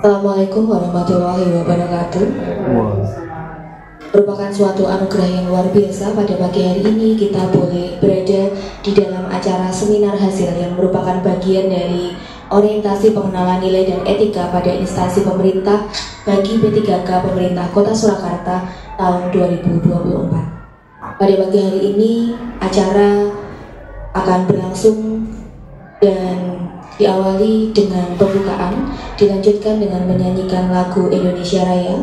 Assalamualaikum warahmatullahi wabarakatuh. Merupakan suatu anugerah yang luar biasa pada pagi hari ini kita boleh berada di dalam acara seminar hasil yang merupakan bagian dari orientasi pengenalan nilai dan etika pada instansi pemerintah bagi P3K Pemerintah Kota Surakarta tahun 2024. Pada pagi hari ini acara akan berlangsung dan diawali dengan pembukaan, dilanjutkan dengan menyanyikan lagu Indonesia Raya.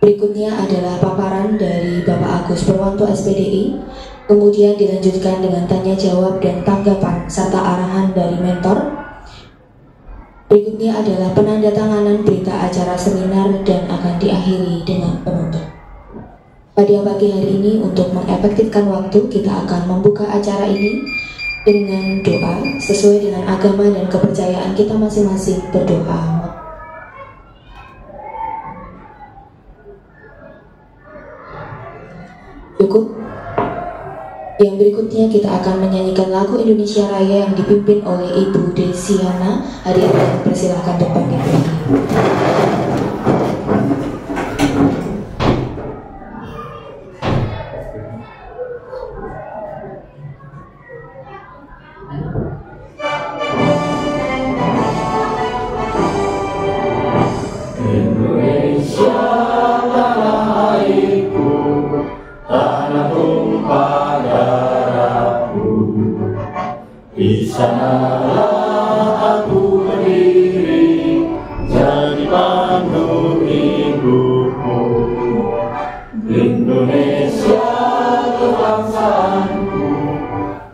Berikutnya adalah paparan dari Bapak Agus Purwanto SPDI, kemudian dilanjutkan dengan tanya jawab dan tanggapan serta arahan dari mentor. Berikutnya adalah penandatanganan berita acara seminar dan akan diakhiri dengan penutup. Pada pagi hari ini untuk mengefektifkan waktu, kita akan membuka acara ini dengan doa sesuai dengan agama dan kepercayaan kita masing-masing. Berdoa. Cukup. Yang berikutnya kita akan menyanyikan lagu Indonesia Raya yang dipimpin oleh Ibu Desiana. Hadirin persilahkan depan itu. Sanalah aku berdiri, jadi pandu hidupku. Indonesia kebangsaanku,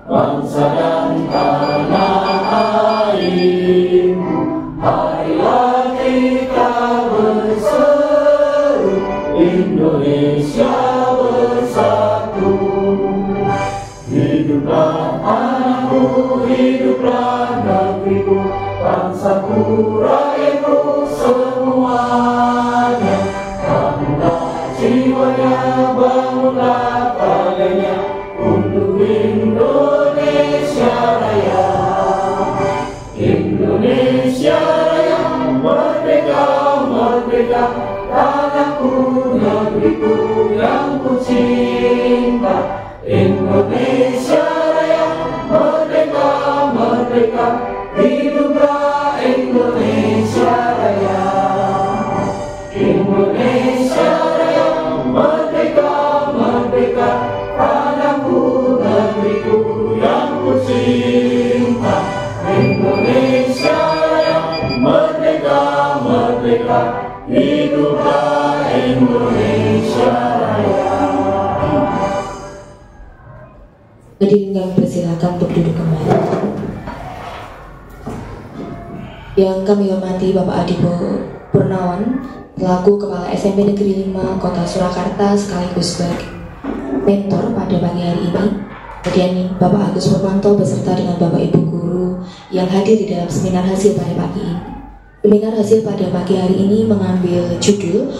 bangsa dan tanah airku. Marilah kita berseru, Indonesia bersatu. Hiduplah anakku, hiduplah negeriku, bangsaku, rakyatku semuanya. Bangunlah jiwanya, bangunlah padanya, untuk Indonesia Raya. Indonesia Raya, merdeka, merdeka, tanahku, negeriku yang ku cinta. Indonesia Raya, merdeka, merdeka, hiduplah Indonesia Raya. Indonesia Raya, merdeka, merdeka, tanahku, negeriku yang ku cinta. Indonesia Raya, merdeka, merdeka, hiduplah Indonesia Raya. Hadirin kami persilakan untuk duduk kembali. Yang kami hormati Bapak Adipo Purnawan, selaku Kepala SMP Negeri 5 Kota Surakarta sekaligus sebagai mentor pada pagi hari ini. Kemudian Bapak Agus Purwanto beserta dengan Bapak Ibu Guru yang hadir di dalam seminar hasil pada pagi ini. Seminar hasil pada pagi hari ini mengambil judul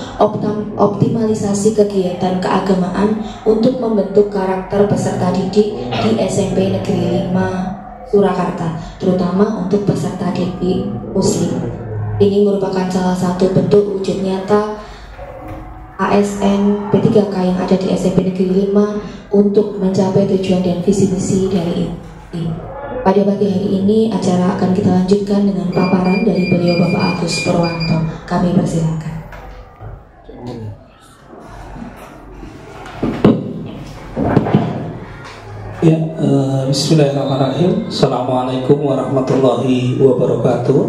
Optimalisasi Kegiatan Keagamaan untuk Membentuk Karakter Peserta Didik di SMP Negeri 5 Surakarta, terutama untuk peserta didik Muslim. Ini merupakan salah satu bentuk wujud nyata ASN P3K yang ada di SMP Negeri 5 untuk mencapai tujuan dan visi misi dari ini. Pada pagi hari ini acara akan kita lanjutkan dengan paparan dari beliau Bapak Agus Purwanto. Kami persilakan. Ya, bismillahirrahmanirrahim. Assalamualaikum warahmatullahi wabarakatuh.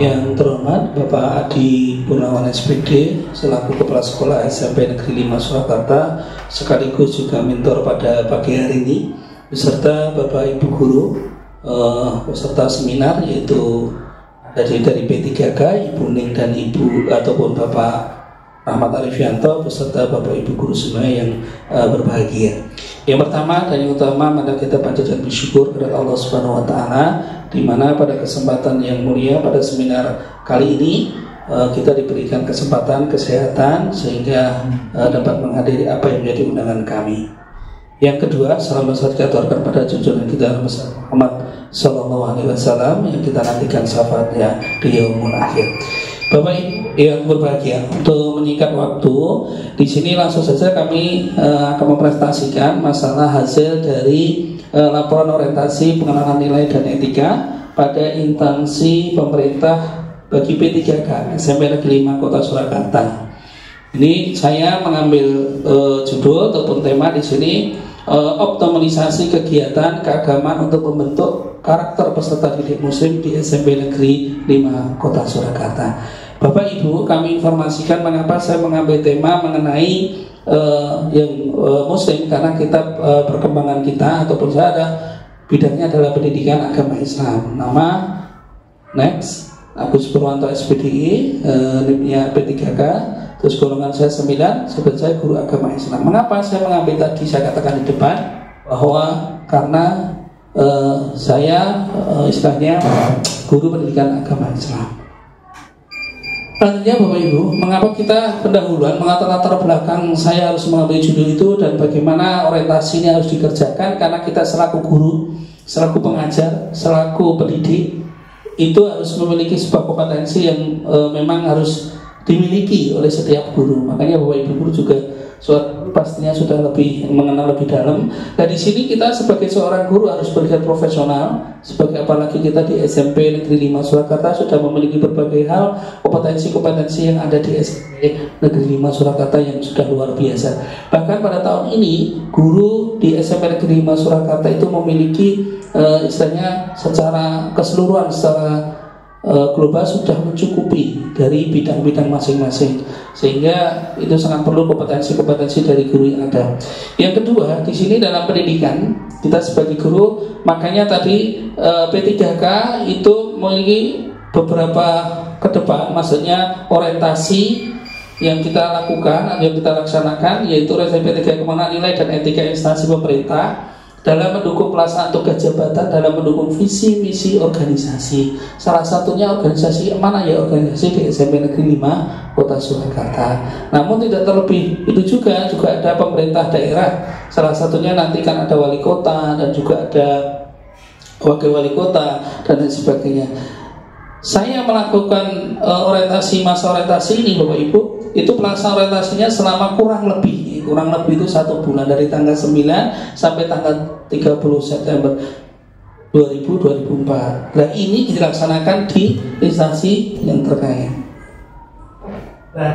Yang terhormat Bapak Adi Purnawan SPD selaku Kepala Sekolah SMP Negeri 5 Surakarta sekaligus juga mentor pada pagi hari ini, beserta Bapak Ibu Guru peserta seminar yaitu dari P3K, Ibu Ning dan Ibu ataupun Bapak Rahmat Arifianto beserta Bapak Ibu Guru semua yang berbahagia. Yang pertama dan yang utama mari kita panjatkan bersyukur kepada Allah Subhanahu wa taala, di mana pada kesempatan yang mulia pada seminar kali ini kita diberikan kesempatan kesehatan sehingga dapat menghadiri apa yang menjadi undangan kami. Yang kedua, salam besar kita aturkan pada junjungan kita Muhammad Sallallahu Alaihi Wasallam yang kita nantikan syafaatnya di yaumul akhir. Bapak yang berbahagia, untuk menyingkat waktu, di sini langsung saja kami akan mempresentasikan masalah hasil dari laporan orientasi pengenalan nilai dan etika pada instansi pemerintah bagi P3K SMP Negeri 5 Kota Surakarta. Ini saya mengambil judul ataupun tema di sini, optimalisasi kegiatan keagamaan untuk membentuk karakter peserta didik muslim di SMP Negeri 5 Kota Surakarta. Bapak Ibu, kami informasikan mengapa saya mengambil tema mengenai yang muslim, karena kita perkembangan kita ataupun saya ada bidangnya adalah pendidikan agama Islam. Nama Next Agus Purwanto SPDI, NIM-nya P3K, terus golongan saya 9, sebut saya guru agama Islam. Mengapa saya mengambil tadi, saya katakan di depan bahwa karena saya istilahnya guru pendidikan agama Islam. Selanjutnya Bapak Ibu, mengapa kita pendahuluan, mengapa latar belakang saya harus mengambil judul itu dan bagaimana orientasinya harus dikerjakan, karena kita selaku guru, selaku pengajar, selaku pendidik itu harus memiliki sebuah kompetensi yang memang harus dimiliki oleh setiap guru. Makanya Bapak Ibu guru juga pastinya sudah lebih mengenal lebih dalam. Nah di sini kita sebagai seorang guru harus berlihat profesional, sebagai apalagi kita di SMP Negeri 5 Surakarta sudah memiliki berbagai hal, kompetensi-kompetensi yang ada di SMP Negeri 5 Surakarta yang sudah luar biasa. Bahkan pada tahun ini guru di SMP Negeri 5 Surakarta itu memiliki istilahnya secara keseluruhan, secara global sudah mencukupi dari bidang-bidang masing-masing, sehingga itu sangat perlu kompetensi-kompetensi dari guru yang ada. Yang kedua, di sini dalam pendidikan kita sebagai guru, makanya tadi P3K itu memiliki beberapa ke depan, maksudnya orientasi yang kita lakukan, yang kita laksanakan, yaitu P3K pengenalan nilai dan etika instansi pemerintah dalam mendukung pelaksanaan tugas jabatan, dalam mendukung visi misi organisasi. Salah satunya organisasi mana ya? Organisasi di SMP Negeri 5 Kota Surakarta. Namun tidak terlebih itu juga ada pemerintah daerah. Salah satunya nanti kan ada wali kota dan juga ada wakil wali kota dan lain sebagainya. Saya melakukan masa orientasi ini Bapak Ibu, itu pelaksanaan orientasinya selama kurang lebih itu 1 bulan, dari tanggal 9 sampai tanggal 30 September 2004. Nah ini dilaksanakan di instansi yang terkait. Nah,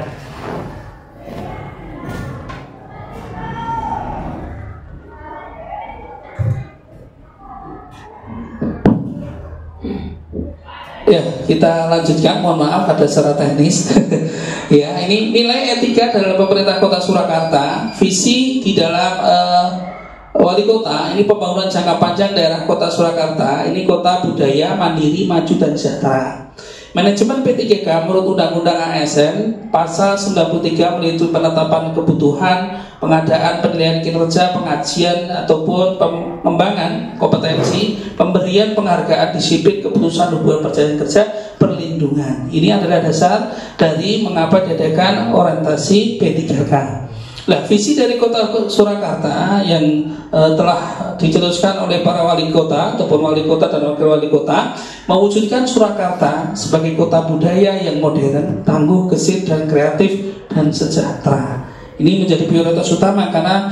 ya, kita lanjutkan. Mohon maaf ada secara teknis. Ya, ini nilai etika dalam pemerintah Kota Surakarta, visi di dalam wali kota. Ini pembangunan jangka panjang daerah Kota Surakarta. Ini kota budaya, mandiri, maju dan sejahtera. Manajemen P3K menurut Undang-Undang ASN Pasal 93 meliputi penetapan kebutuhan, pengadaan, penilaian kinerja, pengajian ataupun pengembangan kompetensi, pemberian penghargaan, disiplin, keputusan hubungan perjanjian kerja, perlindungan. Ini adalah dasar dari mengapa diadakan orientasi P3K. Nah, visi dari Kota Surakarta yang telah dicetuskan oleh para wali kota ataupun wali kota dan wakil wali kota, mewujudkan Surakarta sebagai kota budaya yang modern, tangguh, gesit dan kreatif dan sejahtera. Ini menjadi prioritas utama karena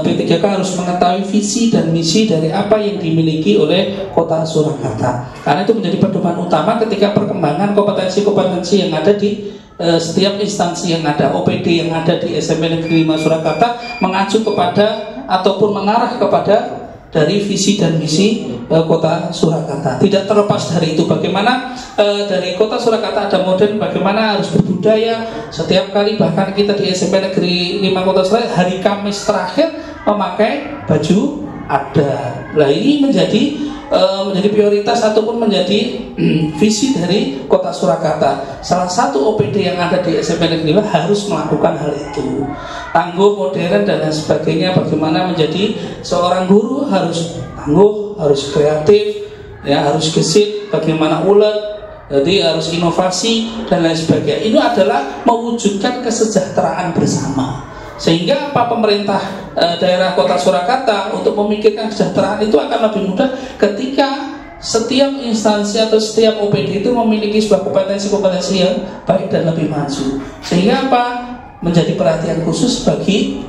P3K harus mengetahui visi dan misi dari apa yang dimiliki oleh Kota Surakarta. Karena itu menjadi pedoman utama ketika perkembangan kompetensi-kompetensi yang ada di setiap instansi yang ada, OPD yang ada di SMP Negeri 5 Surakarta mengacu kepada ataupun mengarah kepada dari visi dan misi Kota Surakarta. Tidak terlepas dari itu, bagaimana dari Kota Surakarta ada modern, bagaimana harus berbudaya. Setiap kali bahkan kita di SMP Negeri 5 Kota Surakarta hari Kamis terakhir memakai baju adat. Nah ini menjadi prioritas ataupun menjadi visi dari Kota Surakarta. Salah satu OPD yang ada di SMP Negeri 5 harus melakukan hal itu. Tangguh, modern dan lain sebagainya. Bagaimana menjadi seorang guru harus tangguh, harus kreatif, ya, harus gesit, bagaimana ulet, jadi harus inovasi dan lain sebagainya. Ini adalah mewujudkan kesejahteraan bersama. Sehingga apa, pemerintah daerah Kota Surakarta untuk memikirkan kesejahteraan itu akan lebih mudah ketika setiap instansi atau setiap OPD itu memiliki sebuah kompetensi-kompetensi yang baik dan lebih maju. Sehingga apa? Menjadi perhatian khusus bagi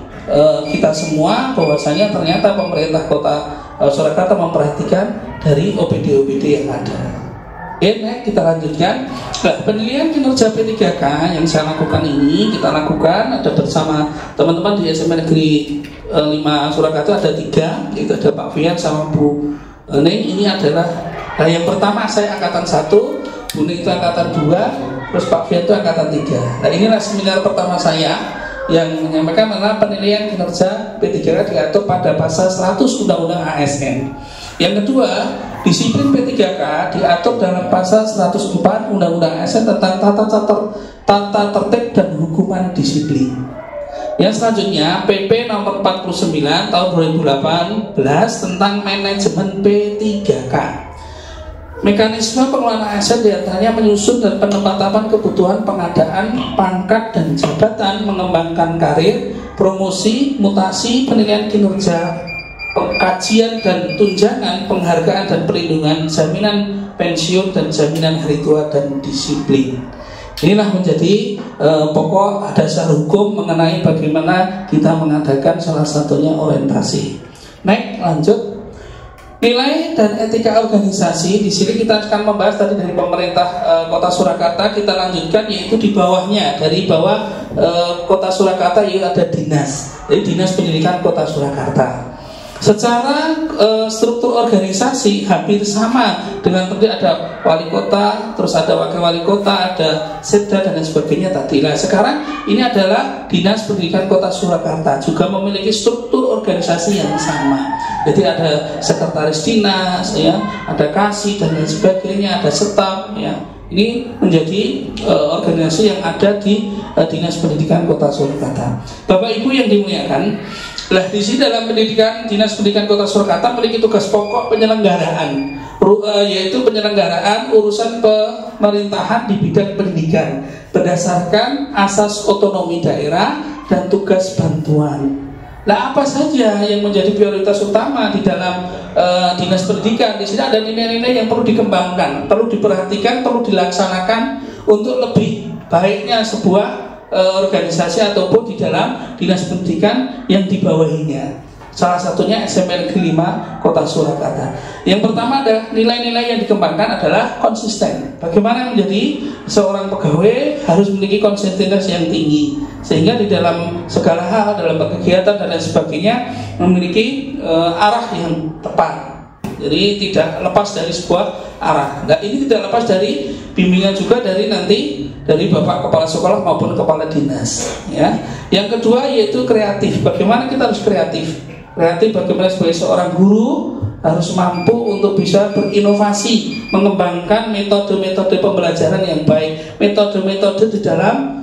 kita semua bahwasanya ternyata pemerintah Kota Surakarta memperhatikan dari OPD-OPD yang ada. Oke, kita lanjutkan. Nah, penilaian kinerja P3K yang saya lakukan ini kita lakukan ada bersama teman-teman di SMP Negeri 5 Surakarta, ada 3, yaitu ada Pak Fian sama Bu Neng. Ini adalah yang pertama saya angkatan 1, Bu Neng itu angkatan 2, terus Pak Fian itu angkatan 3. Nah, inilah seminar pertama saya yang menyampaikan mengenai penilaian kinerja P3K diatur pada pasal 100 Undang-Undang ASN. Yang kedua, disiplin P3K diatur dalam pasal 104 Undang-Undang ASN tentang tata tertib dan hukuman disiplin. Yang selanjutnya PP nomor 49 tahun 2018 tentang manajemen P3K. Mekanisme pengelolaan ASN diantaranya menyusun dan penetapan kebutuhan pengadaan pangkat dan jabatan, mengembangkan karir, promosi, mutasi, penilaian kinerja, pengkajian dan tunjangan, penghargaan dan perlindungan, jaminan pensiun dan jaminan hari tua dan disiplin. Inilah menjadi pokok dasar hukum mengenai bagaimana kita mengadakan salah satunya orientasi. Naik, lanjut. Nilai dan etika organisasi. Di sini kita akan membahas tadi dari pemerintah Kota Surakarta. Kita lanjutkan yaitu di bawahnya, dari bawah Kota Surakarta yaitu ada dinas. Jadi Dinas Pendidikan Kota Surakarta. Secara struktur organisasi hampir sama dengan tadi, ada wali kota, terus ada wakil wali kota, ada setda dan lain sebagainya tadi. Nah, sekarang ini adalah Dinas Pendidikan Kota Surakarta juga memiliki struktur organisasi yang sama. Jadi ada sekretaris dinas, ya, ada kasih dan lain sebagainya, ada staf, ya. Ini menjadi organisasi yang ada di Dinas Pendidikan Kota Surakarta. Bapak Ibu yang dimuliakan, lah di sini dalam Dinas Pendidikan Kota Surakarta memiliki tugas pokok penyelenggaraan, yaitu penyelenggaraan urusan pemerintahan di bidang pendidikan berdasarkan asas otonomi daerah dan tugas bantuan. Nah, apa saja yang menjadi prioritas utama di dalam Dinas Pendidikan? Di sini ada nilai-nilai yang perlu dikembangkan, perlu diperhatikan, perlu dilaksanakan untuk lebih baiknya sebuah organisasi ataupun di dalam Dinas Pendidikan yang dibawahinya. Salah satunya SMP Negeri 5 Kota Surakarta. Yang pertama ada nilai-nilai yang dikembangkan adalah konsisten. Bagaimana menjadi seorang pegawai harus memiliki konsistensi yang tinggi, sehingga di dalam segala hal, dalam kegiatan dan lain sebagainya memiliki arah yang tepat. Jadi tidak lepas dari sebuah arah. Nah, ini tidak lepas dari bimbingan juga dari nanti dari Bapak Kepala Sekolah maupun Kepala Dinas, ya. Yang kedua yaitu kreatif. Bagaimana kita harus kreatif? Kreatif bagaimana sebagai seorang guru harus mampu untuk bisa berinovasi, mengembangkan metode-metode pembelajaran yang baik, metode-metode di dalam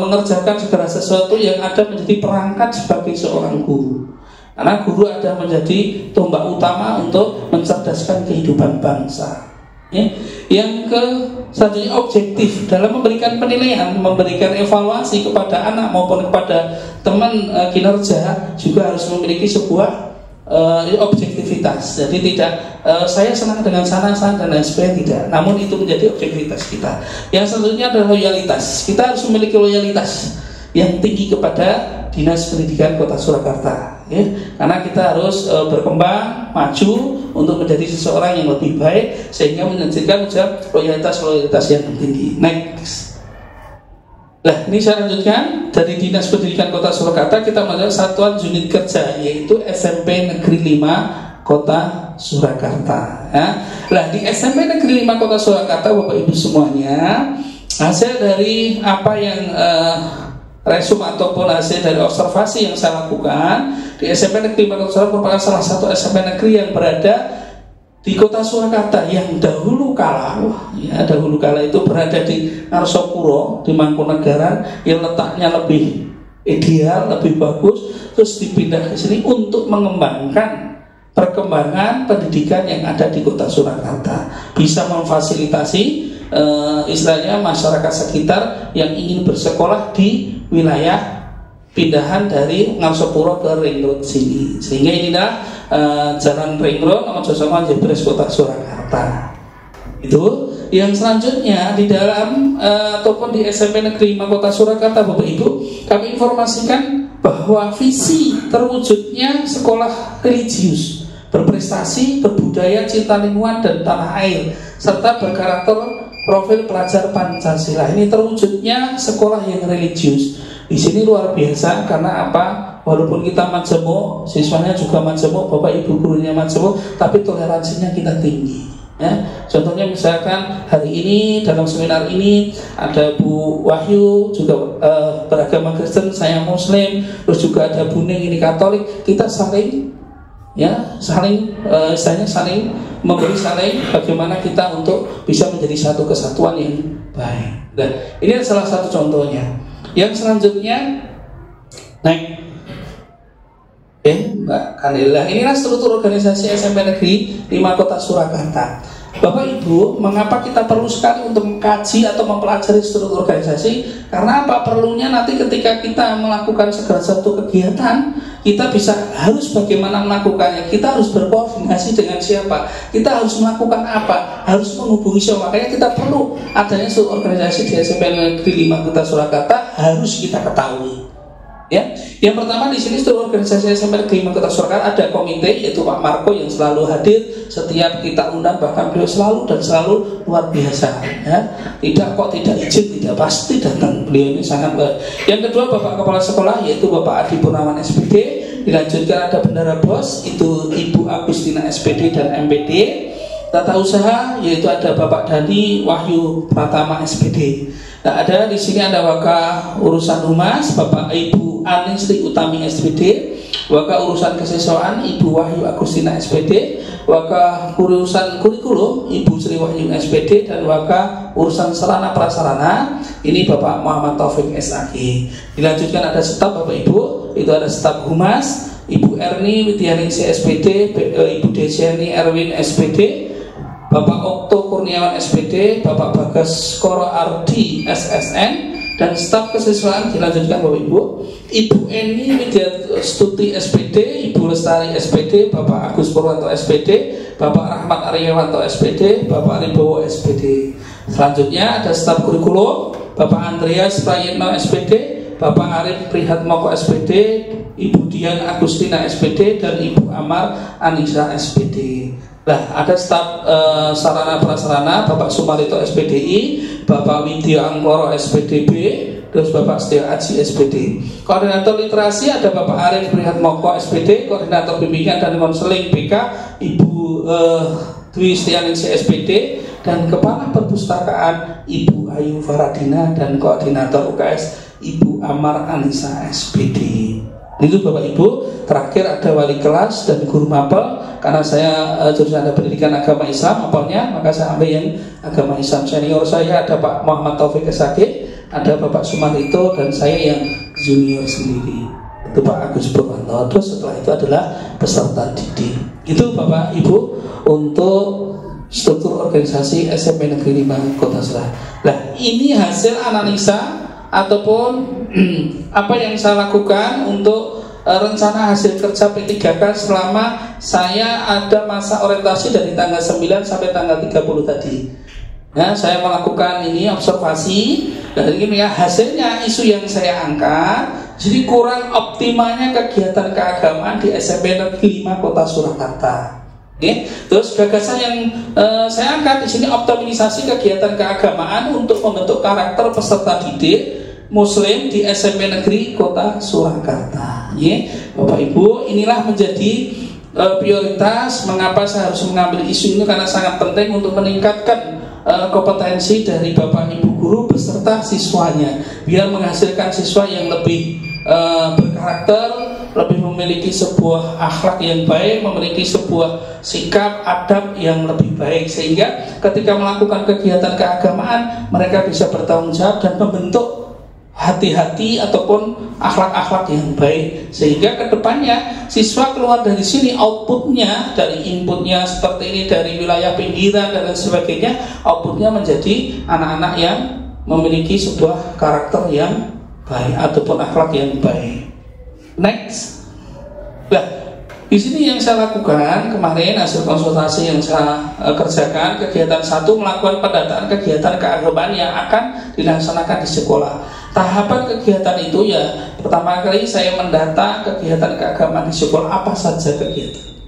mengerjakan segala sesuatu yang ada menjadi perangkat sebagai seorang guru. Karena guru ada menjadi tombak utama untuk mencerdaskan kehidupan bangsa. Ya. Yang selanjutnya objektif dalam memberikan penilaian, memberikan evaluasi kepada anak maupun kepada teman kinerja juga harus memiliki sebuah objektivitas. Jadi tidak saya senang dengan sana dan lain sebagainya, tidak. Namun itu menjadi objektivitas kita. Yang selanjutnya adalah loyalitas. Kita harus memiliki loyalitas yang tinggi kepada Dinas Pendidikan Kota Surakarta, ya. Karena kita harus berkembang, maju untuk menjadi seseorang yang lebih baik, sehingga menunjukkan loyalitas yang tinggi. Next. Nah, ini saya lanjutkan dari Dinas Pendidikan Kota Surakarta. Kita masuk satuan unit kerja, yaitu SMP Negeri 5 Kota Surakarta, ya. Nah, di SMP Negeri 5 Kota Surakarta, Bapak Ibu semuanya, hasil dari apa yang resum ataupun hasil dari observasi yang saya lakukan di SMP Negeri 5 Kota Surakarta merupakan salah satu SMP negeri yang berada di Kota Surakarta yang dahulu kala itu berada di Narsopuro di Mangkunegaran, yang letaknya lebih ideal, lebih bagus, terus dipindah ke sini untuk mengembangkan perkembangan pendidikan yang ada di Kota Surakarta, bisa memfasilitasi istilahnya masyarakat sekitar yang ingin bersekolah di wilayah pindahan dari Narsopuro ke Ring Road sini. Sehingga inilah jalan Ring Road nomor 09 Jebres Kota Surakarta. Surakarta. Itu yang selanjutnya di dalam ataupun di SMP Negeri 5 Kota Surakarta, Bapak Ibu, kami informasikan bahwa visi terwujudnya sekolah religius berprestasi, berbudaya, cinta lingkungan dan tanah air, serta berkarakter profil pelajar Pancasila. Ini terwujudnya sekolah yang religius. Di sini luar biasa karena apa? Walaupun kita majemuk, siswanya juga majemuk, Bapak Ibu gurunya majemuk, tapi toleransinya kita tinggi. Ya, contohnya misalkan hari ini dalam seminar ini ada Bu Wahyu juga beragama Kristen, saya Muslim, terus juga ada Bu Ning ini Katolik. Kita saling saling memberi, saling bagaimana kita untuk bisa menjadi satu kesatuan yang baik. Dan ini adalah salah satu contohnya. Yang selanjutnya Mbak Kanila, inilah struktur organisasi SMP Negeri 5 Kota Surakarta. Bapak Ibu, mengapa kita perlu sekali untuk mengkaji atau mempelajari struktur organisasi? Karena apa? Perlunya nanti ketika kita melakukan segala satu kegiatan, kita harus bagaimana melakukannya. Kita harus berkoordinasi dengan siapa, kita harus melakukan apa, harus menghubungi siapa. Makanya kita perlu adanya struktur organisasi di SMP Negeri 5 Kota Surakarta, harus kita ketahui. Ya, yang pertama di sini struktur organisasi SMP Negeri 5 Kota Surakarta ada komite, yaitu Pak Marco yang selalu hadir setiap kita undang, bahkan beliau selalu luar biasa. Ya, tidak izin, tidak pasti datang, beliau ini sangat baik. Yang kedua Bapak Kepala Sekolah, yaitu Bapak Adi Purnawan SPD. Dilanjutkan ada Bendara Bos, itu Ibu Agustina SPD dan MPD. Tata usaha, yaitu ada Bapak Dani Wahyu Pratama SPD. Nah, ada di sini ada Waka urusan humas Bapak Ibu Ani Sri Utami SPD, Waka urusan kesiswaan Ibu Wahyu Agustina SPD, Waka urusan kurikulum Ibu Sri Wahyu SPD, dan Waka urusan sarana prasarana ini Bapak Muhammad Taufik SAG. Dilanjutkan ada staf Bapak Ibu, itu ada staf humas Ibu Erni Widyaningsi SPD, Ibu Desiani Erwin SPD, Bapak Okto Kurniawan SPD, Bapak Bagas Koro Ardi SSN, dan staf kesiswaan dilanjutkan Bapak Ibu, Ibu Eni Widyastuti SPD, Ibu Lestari SPD, Bapak Agus Purwanto SPD, Bapak Rahmat Aryawanto SPD, Bapak Ribowo SPD. Selanjutnya ada staf kurikulum Bapak Andreas Prayitno SPD, Bapak Arif Prihatmoko SPD, Ibu Dian Agustina SPD, dan Ibu Amar Anissa SPD. Nah, ada staf sarana prasarana Bapak Sumarito SPDI, Bapak Widya Angkoro SPDB, terus Bapak Setia Aji SPD. Koordinator literasi ada Bapak Arif Prihatmoko SPD, koordinator bimbingan dan konseling BK Ibu Dwi Setianingsi SPD, dan kepala perpustakaan Ibu Ayu Faradina, dan koordinator UKS Ibu Amar Anissa SPD. Itu Bapak Ibu. Terakhir ada wali kelas dan guru mapel, karena saya jurusan ada pendidikan agama Islam mapelnya, maka saya ambil yang agama Islam. Senior saya ada Pak Muhammad Taufik SAG, ada Bapak Sumarito, dan saya yang junior sendiri itu Pak Agus Purwanto. Terus setelah itu adalah peserta didik. Itu Bapak Ibu untuk struktur organisasi SMP Negeri 5 Kota Surakarta. Nah, ini hasil analisa ataupun apa yang saya lakukan untuk rencana hasil kerja P3K selama saya ada masa orientasi dari tanggal 9 sampai tanggal 30 tadi. Ya, saya melakukan ini observasi, dan ini ya hasilnya isu yang saya angkat. Jadi kurang optimalnya kegiatan keagamaan di SMP Negeri 5 Kota Surakarta. Oke. Terus gagasan yang saya angkat di sini optimalisasi kegiatan keagamaan untuk membentuk karakter peserta didik Muslim di SMP Negeri Kota Surakarta. Bapak Ibu, inilah menjadi prioritas. Mengapa saya harus mengambil isu ini? Karena sangat penting untuk meningkatkan kompetensi dari Bapak Ibu guru beserta siswanya, biar menghasilkan siswa yang lebih berkarakter, lebih memiliki sebuah akhlak yang baik, memiliki sebuah sikap adab yang lebih baik, sehingga ketika melakukan kegiatan keagamaan mereka bisa bertanggung jawab dan membentuk hati-hati ataupun akhlak-akhlak yang baik, sehingga kedepannya siswa keluar dari sini outputnya, dari inputnya seperti ini dari wilayah pinggiran dan lain sebagainya, outputnya menjadi anak-anak yang memiliki sebuah karakter yang baik ataupun akhlak yang baik. Next. Nah, Di sini yang saya lakukan kemarin hasil konsultasi yang saya kerjakan, kegiatan 1 melakukan pendataan kegiatan keagamaan yang akan dilaksanakan di sekolah. Tahapan kegiatan itu ya pertama kali saya mendata kegiatan keagamaan di sekolah, apa saja kegiatan.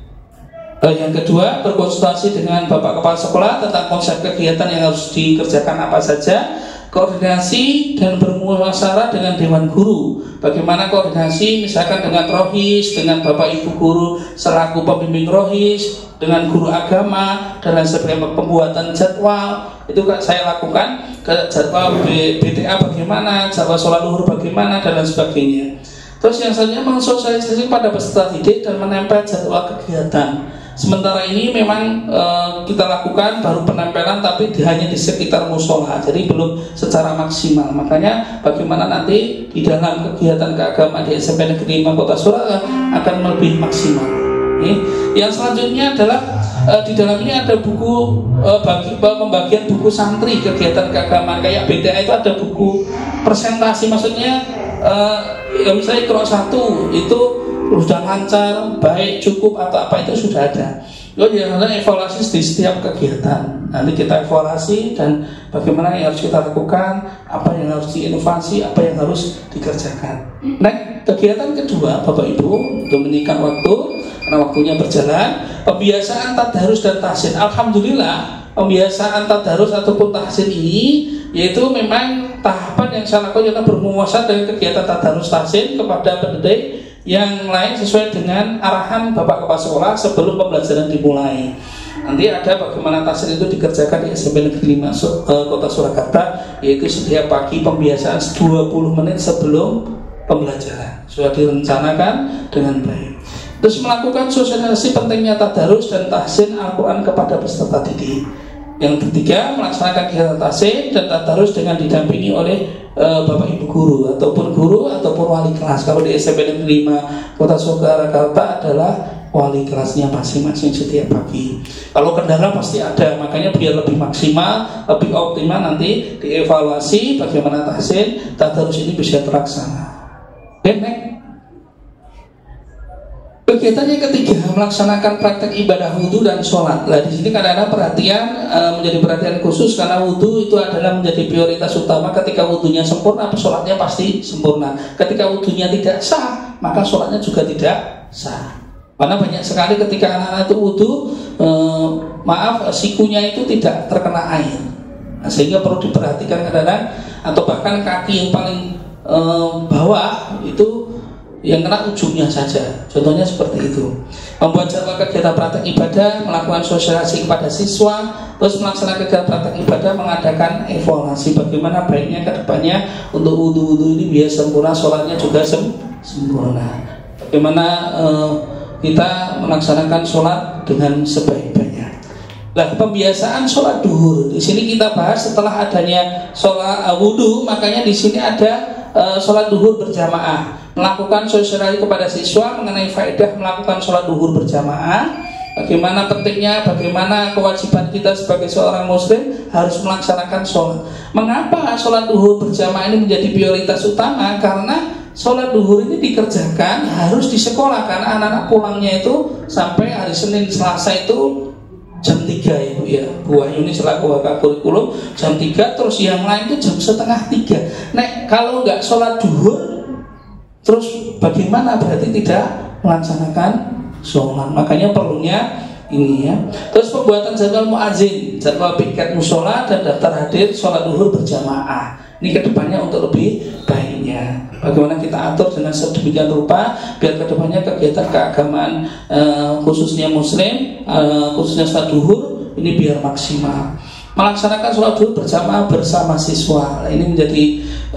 Yang kedua, berkonsultasi dengan Bapak Kepala Sekolah tentang konsep kegiatan yang harus dikerjakan apa saja. Koordinasi dan bermusyawarah dengan Dewan Guru. Bagaimana koordinasi misalkan dengan Rohis, dengan Bapak Ibu Guru selaku pembimbing Rohis, dengan guru agama, dan lain sebagainya. Pembuatan jadwal itu kan saya lakukan, jadwal BTA bagaimana, jadwal sholat luhur bagaimana, dan lain sebagainya. Terus yang selanjutnya mensosialisasi pada peserta didik dan menempel jadwal kegiatan. Sementara ini memang kita lakukan baru penempelan, tapi hanya di sekitar musola, jadi belum secara maksimal. Makanya bagaimana nanti di dalam kegiatan keagamaan di SMP Negeri 5 Kota Surakarta akan lebih maksimal. Yang selanjutnya adalah di dalam ini ada buku pembagian buku santri kegiatan keagamaan. Kayak BTA itu ada buku presentasi, maksudnya misalnya Qiro 1 itu sudah lancar, baik, cukup atau apa itu sudah ada. Lalu yang ada evaluasi di setiap kegiatan. Nanti kita evaluasi dan bagaimana yang harus kita lakukan, apa yang harus diinovasi, apa yang harus dikerjakan. Nah, kegiatan kedua, Bapak Ibu, untuk meningkat waktu, karena waktunya berjalan, pembiasaan tadarus dan tahsin. Alhamdulillah, pembiasaan tadarus ataupun tahsin ini, yaitu memang tahapan yang saya lakukan yaitu bermuasat dengan kegiatan tadarus tahsin kepada pendidik yang lain sesuai dengan arahan Bapak Kepala Sekolah sebelum pembelajaran dimulai. Nanti ada bagaimana tahsin itu dikerjakan di SMP Negeri 5 Kota Surakarta, yaitu setiap pagi pembiasaan 20 menit sebelum pembelajaran sudah direncanakan dengan baik. Terus melakukan sosialisasi pentingnya tadarus dan tahsin Al-Quran kepada peserta didik. Yang ketiga, melaksanakan kegiatan tahsin dan tadarus dengan didampingi oleh Bapak Ibu guru ataupun wali kelas. Kalau di SMP Negeri 5 Kota Surakarta adalah wali kelasnya masing-masing setiap pagi. Kalau kendala pasti ada, makanya biar lebih maksimal, lebih optimal nanti dievaluasi bagaimana tahsin tadarus ini bisa terlaksana. Kegiatan yang ketiga, melaksanakan praktek ibadah wudhu dan sholat. Nah, di sini kadang-kadang perhatian menjadi perhatian khusus karena wudhu itu adalah menjadi prioritas utama. Ketika wudhunya sempurna, sholatnya pasti sempurna. Ketika wudhunya tidak sah, maka sholatnya juga tidak sah. Karena banyak sekali ketika anak-anak itu wudhu, sikunya itu tidak terkena air. Nah, sehingga perlu diperhatikan kadang-kadang, atau bahkan kaki yang paling bawah itu yang kena ujungnya saja. Contohnya seperti itu. Membuat jadwal kegiatan praktek ibadah, melakukan sosialisasi kepada siswa, terus melaksanakan kegiatan praktek ibadah, mengadakan evaluasi bagaimana baiknya ke depannya untuk wudhu ini biar sempurna, sholatnya juga sempurna. Bagaimana kita melaksanakan sholat dengan sebaik-baiknya. Nah, pembiasaan sholat duhur di sini kita bahas setelah adanya sholat wudhu, makanya di sini ada sholat duhur berjamaah, melakukan sosialisasi kepada siswa mengenai faedah melakukan sholat duhur berjamaah, bagaimana pentingnya, bagaimana kewajiban kita sebagai seorang muslim harus melaksanakan sholat. Mengapa sholat duhur berjamaah ini menjadi prioritas utama? Karena sholat duhur ini dikerjakan harus di sekolah, karena anak-anak pulangnya itu sampai hari Senin Selasa itu jam 3 Ibu ya, Bu Ayu ini selaku wakil kurikulum jam 3, terus yang lain itu jam setengah 3. Nek kalau nggak sholat duhur, terus bagaimana? Berarti tidak melaksanakan sholat. Makanya perlunya ini ya. Terus pembuatan jadwal muadzin, jadwal piket musola dan daftar hadir sholat duhur berjamaah. Ini kedepannya untuk lebih baiknya. Bagaimana kita atur dengan sedemikian rupa biar kedepannya kegiatan keagamaan khususnya muslim, khususnya sholat duhur ini biar maksimal. Melaksanakan sholat duhur berjamaah bersama siswa. Nah, ini menjadi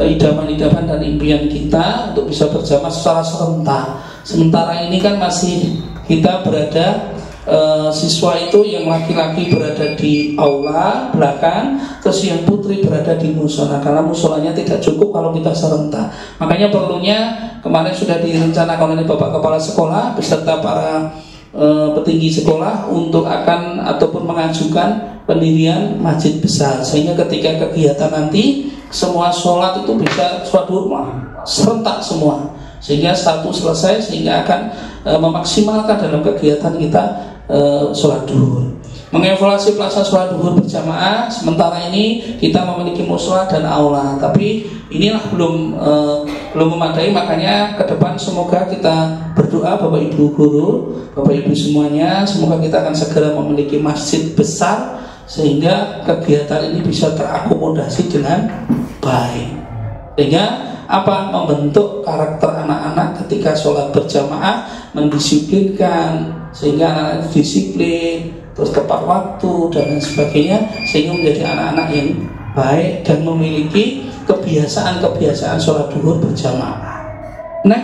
idaman-idaman dan impian kita untuk bisa berjamaah secara serentak. Sementara ini kan masih kita berada siswa itu yang laki-laki berada di aula belakang, terus yang putri berada di musola, karena musolanya tidak cukup kalau kita serentak. Makanya perlunya kemarin sudah direncanakan oleh Bapak Kepala Sekolah beserta para petinggi sekolah untuk akan ataupun mengajukan pendirian masjid besar, sehingga ketika kegiatan nanti semua sholat itu bisa sholat duhur serentak semua, sehingga satu selesai, sehingga akan memaksimalkan dalam kegiatan kita sholat duhur. Mengevaluasi pelaksanaan sholat duhur berjamaah. Sementara ini kita memiliki mushola dan aula, tapi inilah belum memadai. Makanya ke depan semoga kita berdoa, Bapak Ibu guru, Bapak Ibu semuanya, semoga kita akan segera memiliki masjid besar sehingga kegiatan ini bisa terakomodasi dengan baik. Sehingga membentuk karakter anak-anak ketika sholat berjamaah, mendisiplinkan sehingga anak-anak disiplin, terus tepat waktu dan lain sebagainya, sehingga menjadi anak-anak yang baik dan memiliki kebiasaan-kebiasaan sholat duhur berjamaah. Nah,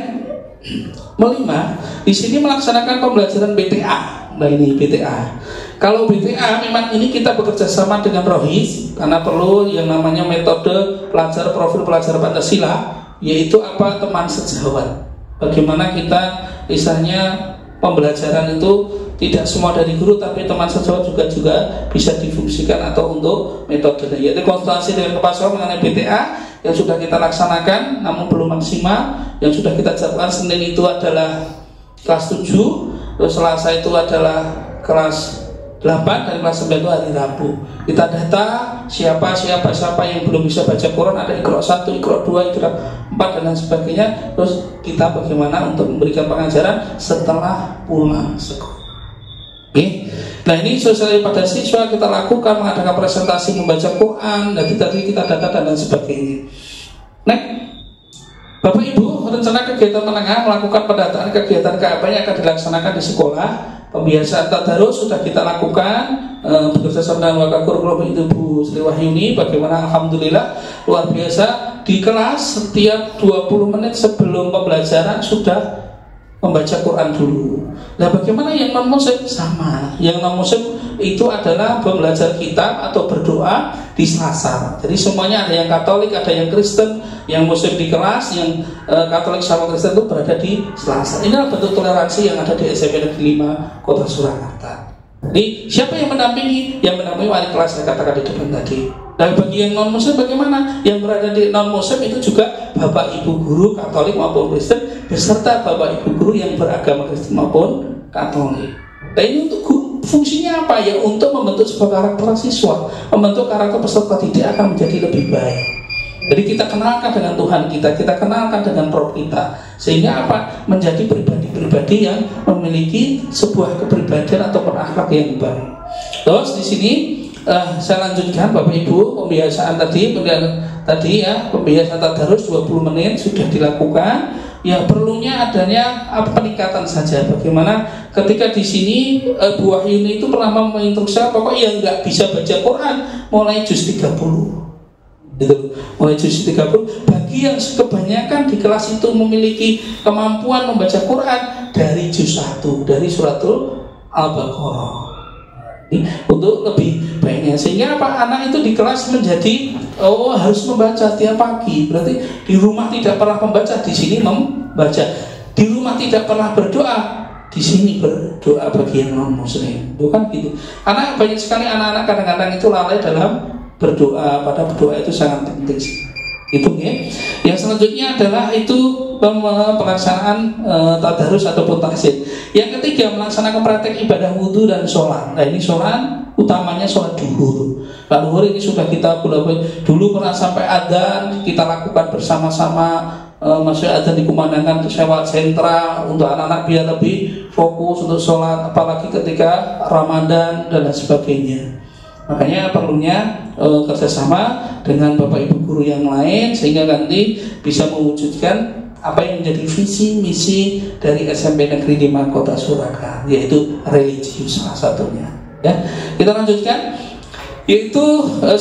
kelima, di sini melaksanakan pembelajaran BTA. Nah, ini BTA. Kalau BTA memang ini kita bekerja sama dengan Rohis karena perlu yang namanya metode profil pelajar Pancasila, yaitu teman sejawat. Bagaimana kita misalnya pembelajaran itu tidak semua dari guru, tapi teman sejawat juga bisa difungsikan atau untuk metode, yaitu konsultasi dengan kepala sekolah mengenai BTA yang sudah kita laksanakan namun belum maksimal. Yang sudah kita jadwalkan Senin itu adalah kelas 7, terus Selasa itu adalah kelas 8, dan kelas 9 itu hari Rabu. Kita data siapa yang belum bisa baca Quran, ada Iqra 1, Iqra 2, Iqra 4 dan lain sebagainya. Terus kita bagaimana untuk memberikan pengajaran setelah pulang sekolah. Oke. Nah, ini sosialisasi pada siswa kita lakukan, mengadakan presentasi membaca Quran, dan tadi kita data dan lain sebagainya. Nah, Bapak Ibu, rencana kegiatan menengah melakukan pendataan kegiatan KAP yang akan dilaksanakan di sekolah. Pembiasaan tadarus sudah kita lakukan bekerjasama dengan Wakil Guru itu Bu Sri Wahyuni. Bagaimana alhamdulillah luar biasa, di kelas setiap 20 menit sebelum pembelajaran sudah membaca Quran dulu. Nah, bagaimana yang non muslim? Sama. Yang non muslim itu adalah belajar kitab atau berdoa di Selasa. Jadi semuanya, ada yang Katolik, ada yang Kristen, yang muslim di kelas, yang Katolik sama Kristen itu berada di Selasa. Inilah bentuk toleransi yang ada di SMP Negeri 5 Kota Surakarta. Jadi siapa yang mendampingi? Yang mendampingi wali kelas, saya katakan di depan tadi. Dan bagi yang non muslim bagaimana? Yang berada di non muslim itu juga Bapak Ibu guru Katolik maupun Kristen, beserta Bapak Ibu guru yang beragama Kristen maupun Katolik. Nah, ini untuk fungsinya apa ya? Untuk membentuk sebuah karakter siswa, membentuk karakter peserta didik akan menjadi lebih baik. Jadi kita kenalkan dengan Tuhan kita kenalkan dengan Roh kita, sehingga menjadi pribadi-pribadi yang memiliki sebuah kepribadian atau akhlak yang baik. Terus di sini saya lanjutkan Bapak Ibu, pembiasaan tadi pembiasaan tadarus 20 menit sudah dilakukan. Ya, perlunya adanya peningkatan saja. Bagaimana ketika di sini Bu Wahyuni itu pernah menginstruksi pokoknya yang nggak bisa baca Quran mulai juz 30. Gitu. Mulai juz 30. Bagi yang kebanyakan di kelas itu memiliki kemampuan membaca Quran dari juz 1, dari suratul Al-Baqarah. Untuk lebih baiknya, sehingga anak itu di kelas menjadi harus membaca tiap pagi. Berarti di rumah tidak pernah membaca, di sini membaca. Di rumah tidak pernah berdoa, di sini berdoa bagi yang non muslim. Bukan gitu. Karena banyak sekali anak-anak kadang-kadang itu lalai dalam berdoa, pada berdoa itu sangat penting. Itu ya. Yang selanjutnya adalah itu pelaksanaan tadarus ataupun tahsin. Yang ketiga, melaksanakan praktek ibadah wudhu dan sholat. Nah, ini sholat utamanya sholat duhur. Duhur ini sudah kita dulu pernah sampai adzan kita lakukan bersama-sama. Maksudnya adzan dikumandangkan lewat sentra untuk anak-anak biar lebih fokus untuk sholat, apalagi ketika Ramadan dan lain sebagainya. Makanya perlunya kerjasama dengan Bapak Ibu guru yang lain, sehingga nanti bisa mewujudkan apa yang menjadi visi misi dari SMP Negeri 5 Kota Surakarta, yaitu religius salah satunya. Ya, kita lanjutkan, yaitu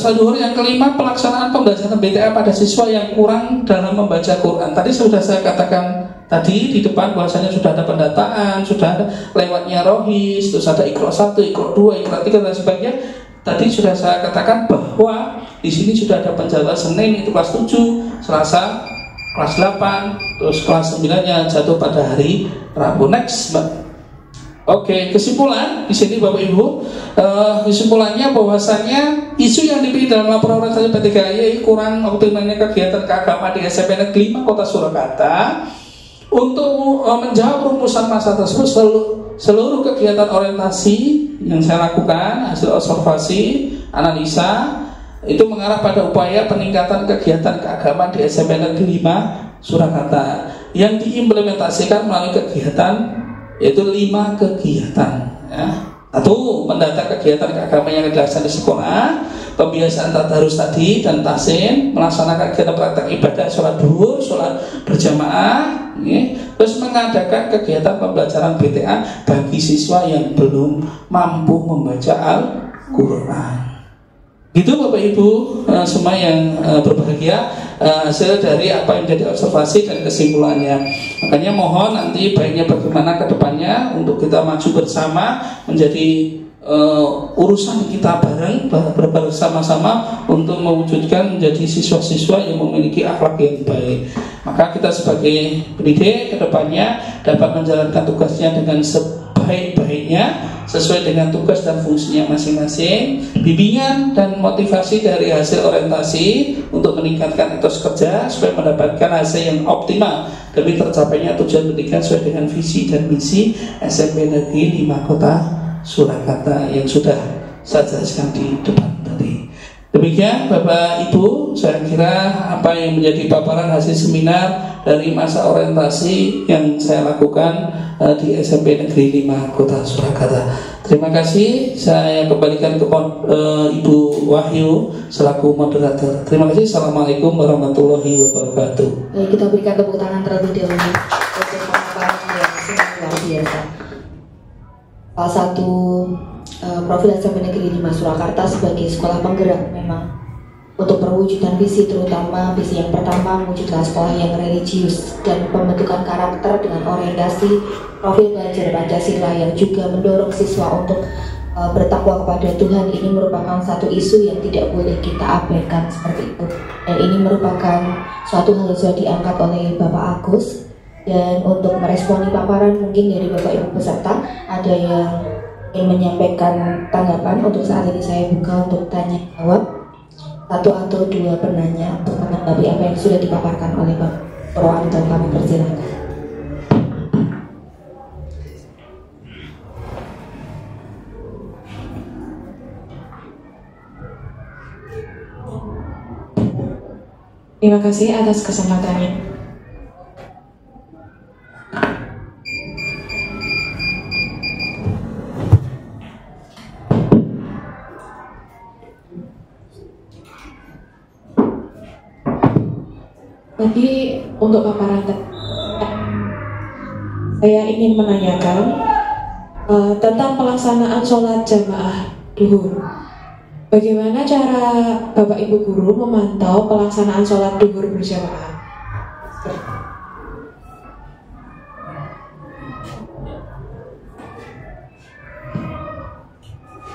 saduhur yang kelima, pelaksanaan pembelajaran BTA pada siswa yang kurang dalam membaca Quran. Tadi sudah saya katakan tadi di depan bahwasanya sudah ada pendataan, sudah ada lewatnya Rohis, terus ada Iqra 1, Iqra 2, Iqra 3 dan sebagainya. Tadi sudah saya katakan bahwa di sini sudah ada penjadwalan Senin itu kelas 7, Selasa kelas 8, terus kelas 9-nya jatuh pada hari Rabu. Next, Mbak. Oke, kesimpulan di sini Bapak Ibu, kesimpulannya bahwasanya isu yang dipilih dalam laporan organisasi P3Y kurang optimalnya kegiatan keagamaan di SMP Negeri 5 Kota Surakarta Untuk menjawab rumusan masa tersebut, seluruh kegiatan orientasi yang saya lakukan, hasil observasi, analisa, itu mengarah pada upaya peningkatan kegiatan keagamaan di SMP Negeri 5 Surakarta yang diimplementasikan melalui kegiatan, yaitu 5 kegiatan ya. 1. Mendata kegiatan keagamaan yang dilaksanakan di sekolah, pembiasaan tadarus tadi dan tahsin, melaksanakan kegiatan praktek ibadah, sholat duhur, sholat berjamaah ya. Terus mengadakan kegiatan pembelajaran BTA bagi siswa yang belum mampu membaca Al-Quran. Gitu Bapak Ibu semua yang berbahagia, hasil dari apa yang menjadi observasi dan kesimpulannya. Makanya mohon nanti baiknya bagaimana ke depannya untuk kita maju bersama menjadi urusan kita bareng bersama-sama untuk mewujudkan menjadi siswa-siswa yang memiliki akhlak yang baik. Maka kita sebagai pendidik ke depannya dapat menjalankan tugasnya dengan sebaik-baiknya sesuai dengan tugas dan fungsinya masing-masing. Bimbingan dan motivasi dari hasil orientasi untuk meningkatkan etos kerja supaya mendapatkan hasil yang optimal demi tercapainya tujuan pendidikan sesuai dengan visi dan misi SMP Negeri 5 Kota Surakarta yang sudah saya jelaskan di depan tadi. Demikian Bapak Ibu, saya kira apa yang menjadi paparan hasil seminar dari masa orientasi yang saya lakukan di SMP Negeri 5 Kota Surakarta. Terima kasih, saya kembalikan ke Ibu Wahyu selaku moderator. Terima kasih. Assalamualaikum warahmatullahi wabarakatuh. Baik, kita berikan tepuk tangan terlebih dahulu untuk paparan yang sangat luar biasa. Salah satu profil SMP Negeri 5 Surakarta sebagai sekolah penggerak memang untuk perwujudan visi, terutama visi yang pertama mewujudkan sekolah yang religius dan pembentukan karakter dengan orientasi profil belajar Pancasila yang juga mendorong siswa untuk bertakwa kepada Tuhan. Ini merupakan satu isu yang tidak boleh kita abaikan seperti itu, dan ini merupakan suatu hal yang sudah diangkat oleh Bapak Agus. Dan untuk meresponi paparan mungkin dari Bapak Ibu peserta ada yang ingin menyampaikan tanggapan. Untuk saat ini saya buka untuk tanya jawab, 1 atau 2 penanya untuk menanggapi apa yang sudah dipaparkan oleh Bapak Purwanto. Kami persilakan. Terima kasih atas kesempatannya. Tadi untuk paparan saya ingin menanyakan tentang pelaksanaan sholat jamaah duhur. Bagaimana cara Bapak Ibu guru memantau pelaksanaan sholat duhur berjamaah?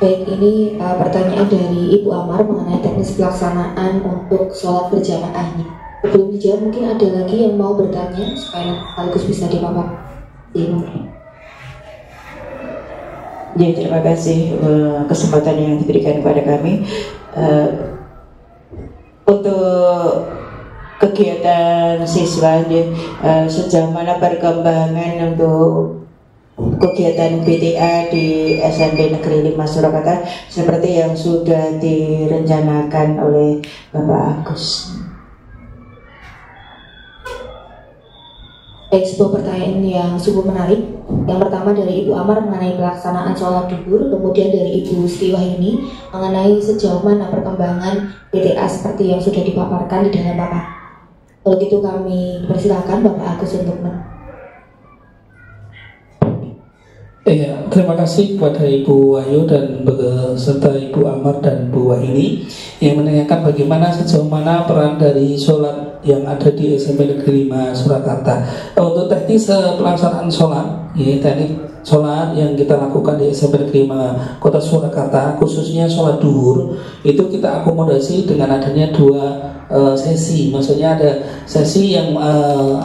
Baik, ini pertanyaan dari Ibu Amar mengenai teknis pelaksanaan untuk sholat berjamaahnya. Sebelum dijawab mungkin ada lagi yang mau bertanya supaya sekaligus bisa dipaparkan. Ya, terima kasih kesempatan yang diberikan kepada kami. Untuk kegiatan siswa sejauh mana perkembangan untuk kegiatan BTA di SMP Negeri 5 Surakarta seperti yang sudah direncanakan oleh Bapak Agus. Baik, sebuah pertanyaan yang sungguh menarik. Yang pertama dari Ibu Amar mengenai pelaksanaan sholat duhur, kemudian dari Ibu Sri Wahyuni mengenai sejauh mana perkembangan BTA seperti yang sudah dipaparkan di dalam paparan. Kalau gitu kami persilakan Bapak Agus untuk Iya, terima kasih kepada Ibu Wahyu dan beserta Ibu Amar dan Bu Wahyuni yang menanyakan bagaimana sejauh mana peran dari sholat yang ada di SMP Negeri 5 Surakarta. Untuk teknis pelaksanaan sholat, ya, teknik sholat yang kita lakukan di SMP Negeri 5 Kota Surakarta, khususnya sholat duhur, itu kita akomodasi dengan adanya 2 sesi. Maksudnya ada sesi yang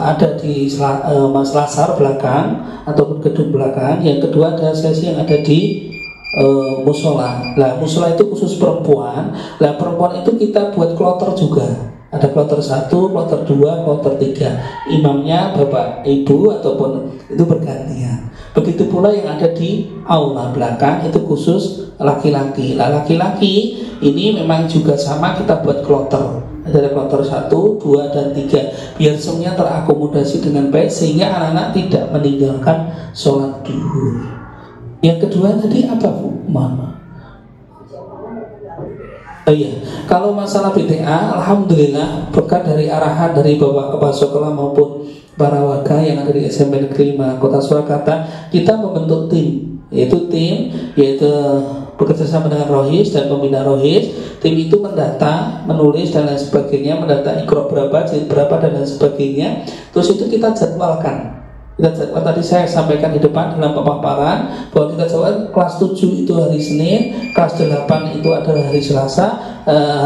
ada di selasar belakang ataupun gedung belakang. Yang kedua ada sesi yang ada di musola. Nah, musola itu khusus perempuan. Nah, perempuan itu kita buat kloter juga. Ada kloter 1, kloter 2, kloter 3. Imamnya bapak ibu ataupun itu bergantian. Begitu pula yang ada di aula belakang itu khusus laki-laki. Nah, laki-laki ini memang juga sama, kita buat kloter. Ada kloter 1, 2, dan 3 biar semuanya terakomodasi dengan baik sehingga anak-anak tidak meninggalkan sholat duhur. Yang kedua tadi apa Bu? Mama. Oh iya, kalau masalah BTA, alhamdulillah berkat dari arahan dari Bapak Kepala Sekolah maupun para warga yang ada di SMP Negeri 5 Kota Surakarta, kita membentuk tim, yaitu bekerjasama dengan Rohis dan pembina Rohis. Tim itu mendata, menulis dan lain sebagainya, mendata ikro berapa, jilid berapa dan lain sebagainya. Terus itu kita jadwalkan. Tadi saya sampaikan di depan dalam pemaparan bahwa kita jadwalkan kelas 7 itu hari Senin, kelas 8 itu adalah hari Selasa,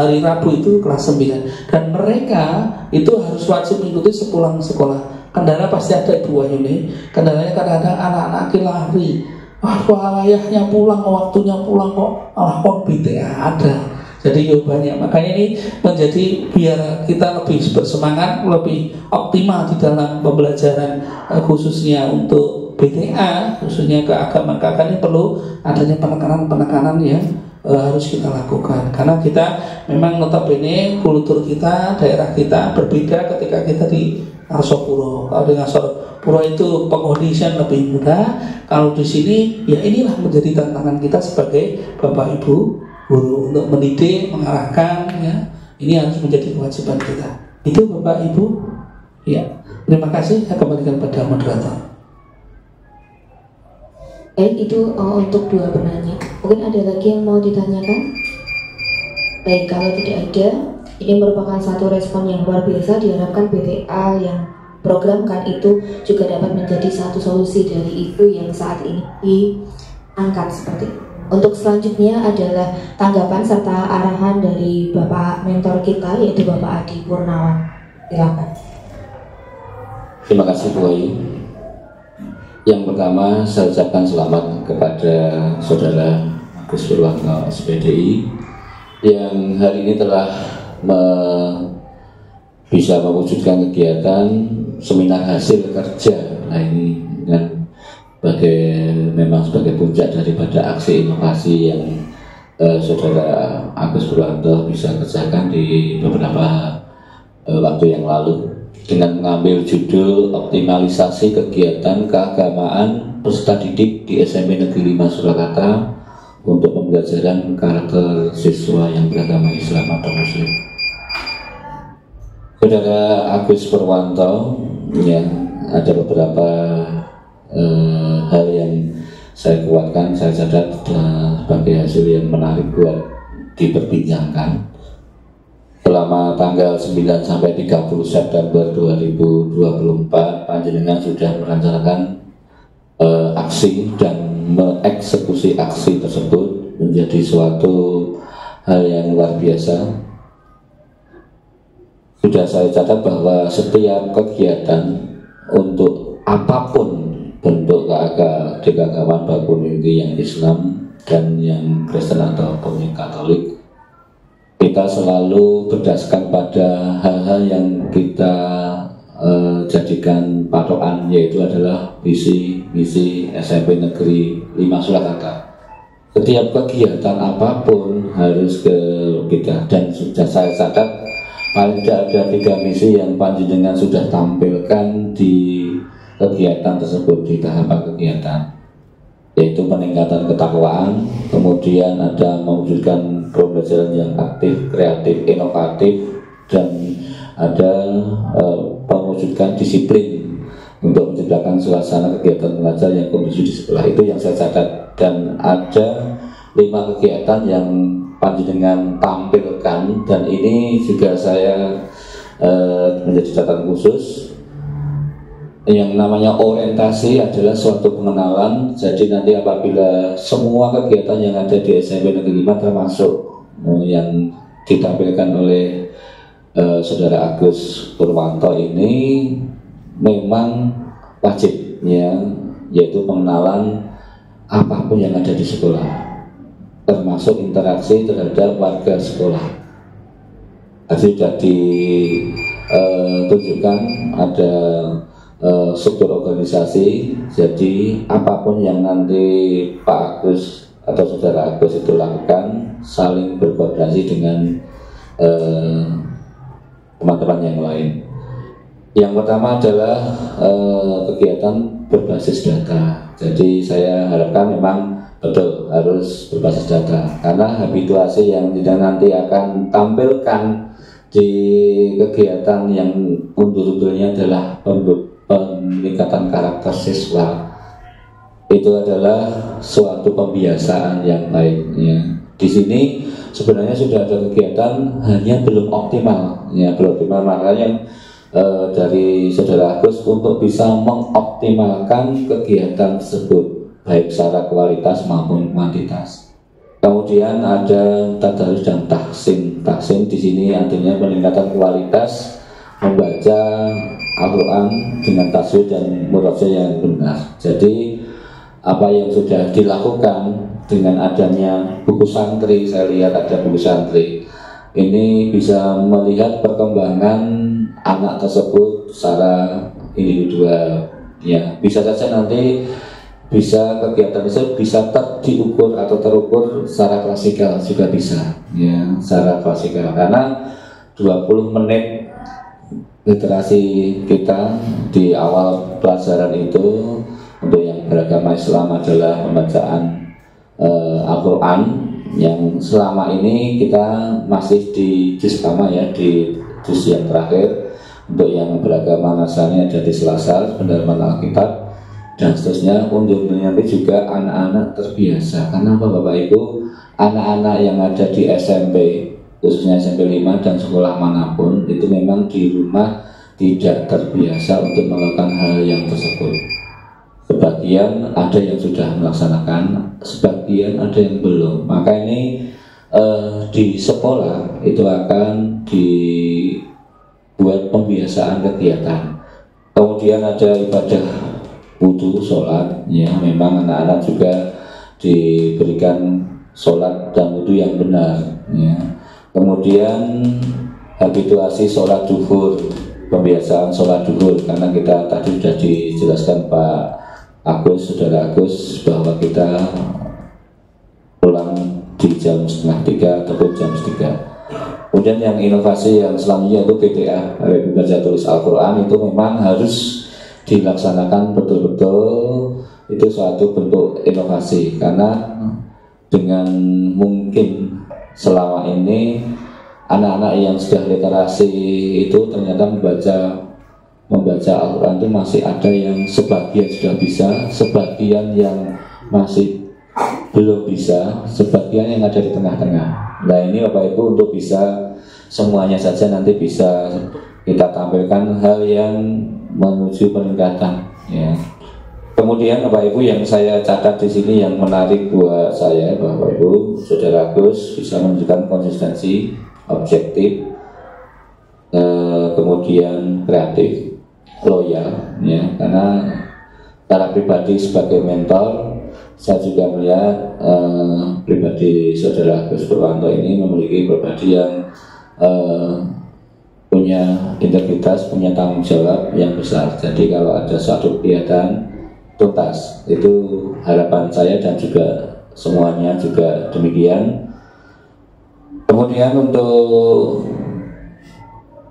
hari Rabu itu kelas 9. Dan mereka itu harus wajib mengikuti sepulang sekolah. Kendala pasti ada Ibu Wahyuni. Kendalanya kadang-kadang anak-anak lari. Wah, ayahnya pulang, waktunya pulang kok BTA ada. Jadi banyak, makanya ini menjadi biar kita lebih bersemangat, lebih optimal di dalam pembelajaran, khususnya untuk BTA, khususnya keagamaan ini perlu adanya penekanan yang harus kita lakukan. Karena kita memang notabene kultur kita, daerah kita berbeda ketika kita di Arsopuro. Kalau di Arsopuro itu pengkondisian lebih mudah. Kalau di sini ya inilah menjadi tantangan kita sebagai Bapak Ibu guru untuk mendidik, mengarahkan, ya. Ini harus menjadi kewajiban kita. Itu Bapak Ibu. Ya, terima kasih. Saya kembalikan pada moderator. Baik, itu untuk dua penanya. Mungkin ada lagi yang mau ditanyakan? Baik, kalau tidak ada, ini merupakan satu respon yang luar biasa. Diharapkan BTA yang programkan itu juga dapat menjadi satu solusi dari itu yang saat ini diangkat seperti itu. Untuk selanjutnya adalah tanggapan serta arahan dari Bapak mentor kita, yaitu Bapak Adi Purnawan. Silakan. Terima kasih Bu Ayu. Yang pertama saya ucapkan selamat kepada Saudara Agus Purwanto SPDI yang hari ini telah bisa mewujudkan kegiatan seminar hasil kerja. Nah ini memang sebagai puncak daripada aksi inovasi yang Saudara Agus Purwanto bisa kerjakan di beberapa waktu yang lalu dengan mengambil judul optimalisasi kegiatan keagamaan peserta didik di SMP Negeri 5 Surakarta untuk pembelajaran karakter siswa yang beragama Islam atau Muslim. Saudara Agus Purwanto, ya, ada beberapa hal yang saya kuatkan, saya catat sebagai hasil yang menarik buat diperbincangkan. Selama tanggal 9 sampai 30 September 2024, panjenengan sudah merencanakan aksi dan mengeksekusi aksi tersebut menjadi suatu hal yang luar biasa. Sudah saya catat bahwa setiap kegiatan untuk apapun bentuk keagamaan apapun itu yang Islam dan yang Kristen ataupun yang Katolik, kita selalu berdasarkan pada hal-hal yang kita jadikan patokan, yaitu adalah visi misi SMP Negeri 5 Surakarta. Setiap kegiatan apapun harus ke kita, dan sudah saya catat paling tidak ada 3 misi yang panjenengan sudah tampilkan di kegiatan tersebut, di tahapan kegiatan, yaitu peningkatan ketakwaan, kemudian ada mewujudkan pembelajaran yang aktif, kreatif, inovatif, dan ada mewujudkan disiplin untuk menciptakan suasana kegiatan belajar yang kondusif di sekolah. Itu yang saya catat. Dan ada 5 kegiatan yang panjenengan tampilkan, dan ini juga saya menjadi catatan khusus. Yang namanya orientasi adalah suatu pengenalan. Jadi nanti apabila semua kegiatan yang ada di SMP Negeri 5 termasuk yang ditampilkan oleh Saudara Agus Purwanto ini memang wajib, ya, yaitu pengenalan apapun yang ada di sekolah, termasuk interaksi terhadap warga sekolah. tadi sudah ditunjukkan ada struktur organisasi. Jadi apapun yang nanti Pak Agus atau Saudara Agus itu lakukan, saling berkoordinasi dengan teman-teman yang lain. Yang pertama adalah kegiatan berbasis data. Jadi saya harapkan memang betul harus berbasis data, karena habituasi yang tidak nanti akan tampilkan di kegiatan yang undur-undurnya adalah peningkatan karakter siswa. Itu adalah suatu pembiasaan yang baik. Ya. Di sini sebenarnya sudah ada kegiatan, hanya belum optimal. Ya, belum optimal. Makanya dari Saudara Agus untuk bisa mengoptimalkan kegiatan tersebut, baik secara kualitas maupun kuantitas. Kemudian ada tadarus dan tahsin. Tahsin di sini artinya peningkatan kualitas membaca Al-Quran dengan tajwid dan muraja yang benar. Jadi apa yang sudah dilakukan dengan adanya buku santri, saya lihat ada buku santri, ini bisa melihat perkembangan anak tersebut secara individual. Ya, bisa saja nanti bisa kegiatan itu bisa diukur atau terukur secara klasikal juga bisa. Ya, secara klasikal, karena 20 menit literasi kita di awal pelajaran itu untuk yang beragama Islam adalah pembacaan Al-Quran, yang selama ini kita masih di juz pertama, ya, di juz yang terakhir. Untuk yang beragama Nasrani ada di Selasar, pendalaman Alkitab dan seterusnya. Untuk nanti juga anak-anak terbiasa, karena apa Bapak Ibu, anak-anak yang ada di SMP, khususnya SMP 5 dan sekolah manapun, itu memang di rumah tidak terbiasa untuk melakukan hal yang tersebut. Sebagian ada yang sudah melaksanakan, sebagian ada yang belum. Maka ini di sekolah itu akan dibuat pembiasaan kegiatan. Kemudian ada ibadah wudhu, sholat. Ya, memang anak-anak juga diberikan sholat dan wudhu yang benar. Ya. Kemudian habituasi sholat duhur, pembiasaan sholat duhur, karena kita tadi sudah dijelaskan Pak Agus, Saudara Agus, bahwa kita pulang di jam 2:30 ataupun jam 3. Kemudian yang inovasi yang selanjutnya itu PTA, baca tulis Al-Quran, itu memang harus dilaksanakan betul-betul. Itu suatu bentuk inovasi, karena dengan mungkin selama ini anak-anak yang sudah literasi itu ternyata membaca Al-Quran itu masih ada yang sebagian sudah bisa, sebagian yang masih belum bisa, sebagian yang ada di tengah-tengah. Nah ini Bapak Ibu, untuk bisa semuanya saja nanti bisa kita tampilkan hal yang menuju peningkatan. Ya. Kemudian Bapak Ibu, yang saya catat di sini yang menarik buat saya, Bapak Ibu, Saudara Agus bisa menunjukkan konsistensi, objektif, kemudian kreatif, loyal, ya, karena secara pribadi sebagai mentor, saya juga melihat pribadi Saudara Agus Purwanto ini memiliki pribadi yang punya integritas, punya tanggung jawab yang besar. Jadi kalau ada suatu kegiatan tuntas, itu harapan saya dan juga semuanya juga demikian. Kemudian untuk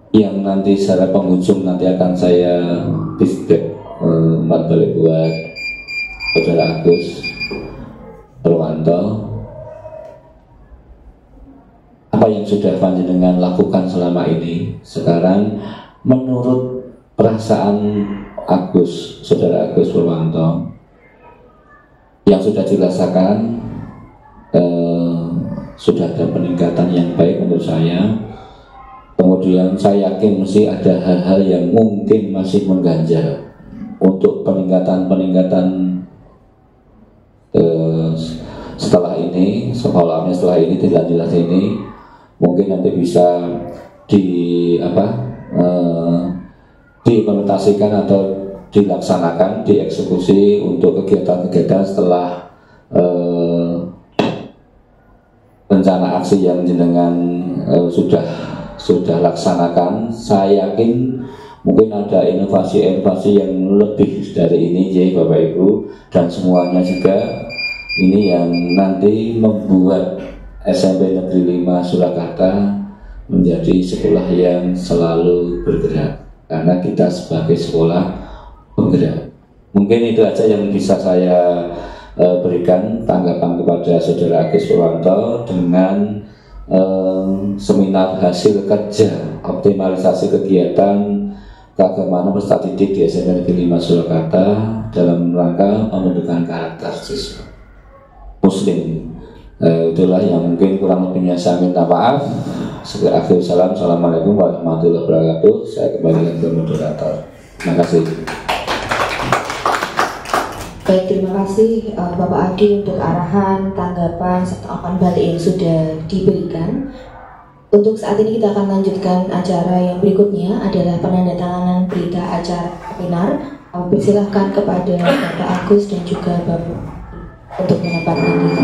yang nanti secara penghujung nanti akan saya feedback balik buat Saudara Agus Purwanto, apa yang sudah panjenengan lakukan selama ini. Sekarang menurut perasaan Agus, Saudara Agus Purwanto, yang sudah dirasakan, sudah ada peningkatan yang baik menurut saya. Kemudian saya yakin mesti ada hal-hal yang mungkin masih mengganjal untuk peningkatan setelah ini, sekolahnya setelah ini, tidak jelas ini, mungkin nanti bisa diimplementasikan atau dilaksanakan, dieksekusi untuk kegiatan-kegiatan setelah rencana aksi yang jenengan sudah sudah laksanakan. Saya yakin mungkin ada inovasi-inovasi yang lebih dari ini ya Bapak Ibu, dan semuanya juga ini yang nanti membuat SMP Negeri 5 Surakarta menjadi sekolah yang selalu bergerak, karena kita sebagai sekolah penggerak. Mungkin itu aja yang bisa saya berikan tanggapan kepada Saudara Agus Purwanto dengan seminar hasil kerja optimalisasi kegiatan keagamaan peserta didik di SMP Negeri 5 Surakarta dalam rangka pembentukan karakter siswa Muslim. Itulah yang mungkin kurang lebihnya saya minta maaf. Akhir salam, assalamualaikum warahmatullahi wabarakatuh. Saya kembali ke moderator. Terima kasih. Baik, terima kasih Bapak Adi untuk arahan, tanggapan, serta umpan balik yang sudah diberikan. Untuk saat ini kita akan lanjutkan acara yang berikutnya adalah penandatanganan berita acara seminar. Persilahkan kepada Bapak Agus dan juga Bapak untuk menempatkan diri.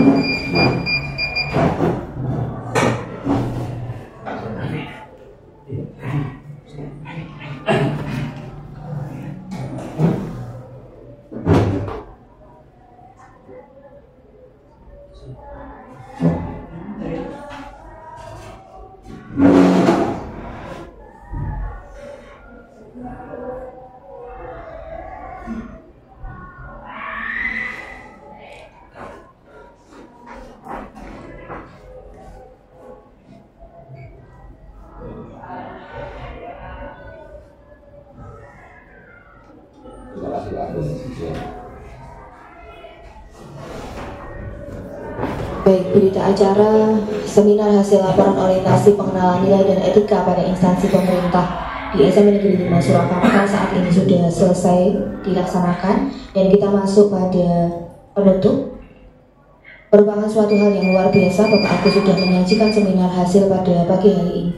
Baik, berita acara seminar hasil laporan orientasi pengenalan nilai dan etika pada instansi pemerintah di SMP Negeri 5 Surakarta saat ini sudah selesai dilaksanakan, dan kita masuk pada penutup. Merupakan suatu hal yang luar biasa Bapak Agus sudah menyajikan seminar hasil pada pagi hari ini,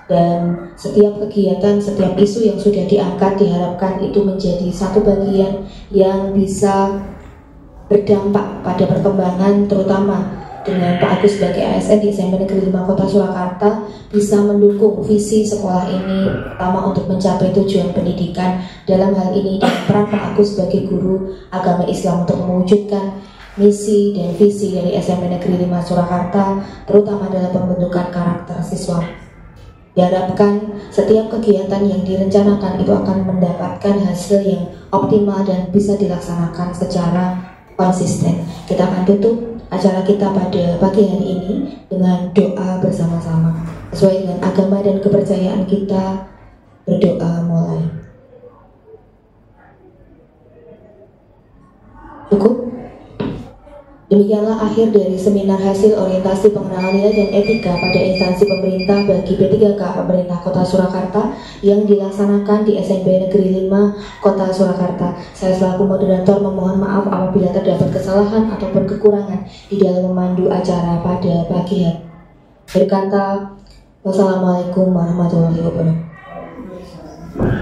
dan setiap kegiatan, setiap isu yang sudah diangkat diharapkan itu menjadi satu bagian yang bisa berdampak pada perkembangan, terutama dengan Pak Agus sebagai ASN di SMP Negeri 5 Kota Surakarta bisa mendukung visi sekolah ini, pertama untuk mencapai tujuan pendidikan, dalam hal ini dan peran Pak Agus sebagai guru agama Islam untuk mewujudkan misi dan visi dari SMP Negeri 5 Surakarta, terutama dalam pembentukan karakter siswa. Diharapkan setiap kegiatan yang direncanakan itu akan mendapatkan hasil yang optimal dan bisa dilaksanakan secara konsisten. Kita akan tutup acara kita pada pagi hari ini dengan doa bersama-sama sesuai dengan agama dan kepercayaan kita. Berdoa mulai. Cukup? Demikianlah akhir dari seminar hasil orientasi pengenalan nilai dan etika pada instansi pemerintah bagi P3K Pemerintah Kota Surakarta yang dilaksanakan di SMP Negeri 5 Kota Surakarta. Saya selaku moderator memohon maaf apabila terdapat kesalahan ataupun kekurangan di dalam memandu acara pada pagi hari. Berkata, wassalamualaikum warahmatullahi wabarakatuh.